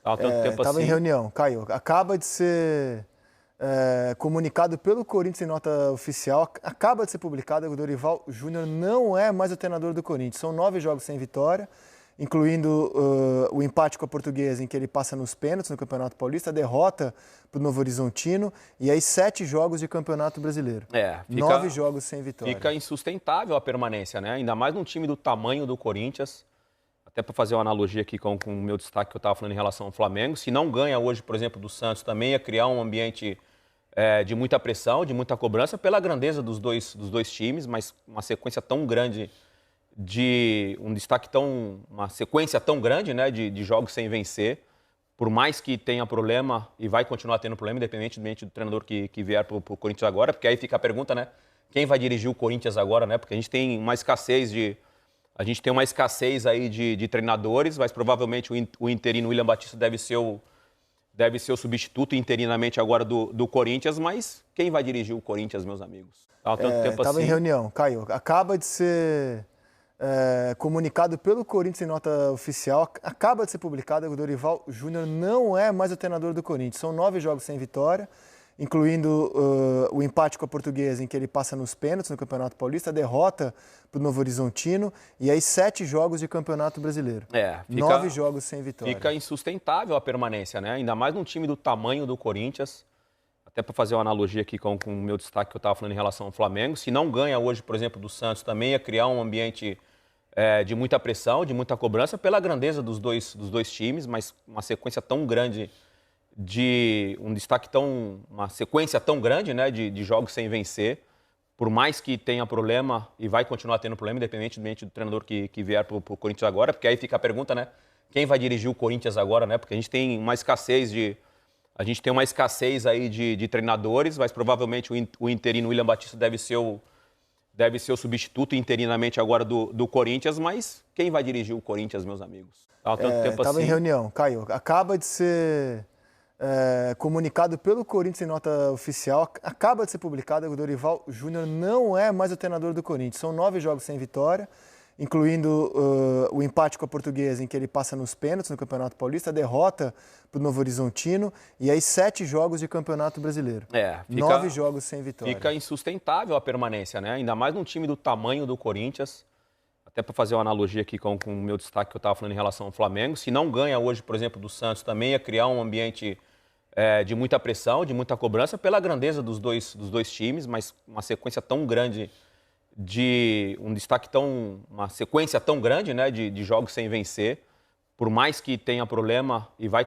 Há tanto tempo Estava em assim. reunião, Caio. Acaba de ser comunicado pelo Corinthians em nota oficial, acaba de ser publicado que o Dorival Júnior não é mais o treinador do Corinthians. São 9 jogos sem vitória, incluindo o empate com a Portuguesa, em que ele passa nos pênaltis no Campeonato Paulista, a derrota para o Novo Horizontino, e aí 7 jogos de Campeonato Brasileiro. 9 jogos sem vitória. Fica insustentável a permanência, né? Ainda mais num time do tamanho do Corinthians. Até para fazer uma analogia aqui com o meu destaque que eu estava falando em relação ao Flamengo. Se não ganha hoje, por exemplo, do Santos, também ia criar um ambiente de muita pressão, de muita cobrança, pela grandeza dos dois times, mas uma sequência tão grande uma sequência tão grande, né, de jogos sem vencer. Por mais que tenha problema, e vai continuar tendo problema, independentemente do treinador que vier para o Corinthians agora, porque aí fica a pergunta, né? Quem vai dirigir o Corinthians agora, né? Porque a gente tem uma escassez aí de treinadores, mas provavelmente o interino William Batista deve ser o substituto interinamente agora do Corinthians, mas quem vai dirigir o Corinthians, meus amigos? Há tanto tempo Estava assim. em reunião, Caio. Acaba de ser comunicado pelo Corinthians em nota oficial, acaba de ser publicado que o Dorival Júnior não é mais o treinador do Corinthians. São 9 jogos sem vitória, incluindo o empate com a Portuguesa, em que ele passa nos pênaltis no Campeonato Paulista, a derrota para o Novo Horizontino, e aí 7 jogos de Campeonato Brasileiro. 9 jogos sem vitória. Fica insustentável a permanência, né? Ainda mais num time do tamanho do Corinthians. Até para fazer uma analogia aqui com o meu destaque que eu estava falando em relação ao Flamengo. Se não ganha hoje, por exemplo, do Santos, também ia criar um ambiente de muita pressão, de muita cobrança, pela grandeza dos dois times, mas uma sequência tão grande uma sequência tão grande, né, de jogos sem vencer. Por mais que tenha problema, e vai continuar tendo problema, independentemente do treinador que vier para o Corinthians agora, porque aí fica a pergunta, né? Quem vai dirigir o Corinthians agora, né? Porque a gente tem uma escassez aí de treinadores, mas provavelmente o interino William Batista deve ser o substituto interinamente agora do Corinthians, mas quem vai dirigir o Corinthians, meus amigos? Há tanto tempo Estava assim. em reunião, Caio. Acaba de ser comunicado pelo Corinthians em nota oficial, acaba de ser publicado que o Dorival Júnior não é mais o treinador do Corinthians. São 9 jogos sem vitória, incluindo o empate com a Portuguesa, em que ele passa nos pênaltis no Campeonato Paulista, a derrota para o Novo Horizontino, e aí 7 jogos de Campeonato Brasileiro. 9 jogos sem vitória. Fica insustentável a permanência, né? Ainda mais num time do tamanho do Corinthians. Até para fazer uma analogia aqui com o meu destaque que eu estava falando em relação ao Flamengo. Se não ganha hoje, por exemplo, do Santos, também ia criar um ambiente de muita pressão, de muita cobrança, pela grandeza dos dois times, mas uma sequência tão grande uma sequência tão grande, né, de jogos sem vencer. Por mais que tenha problema, e vai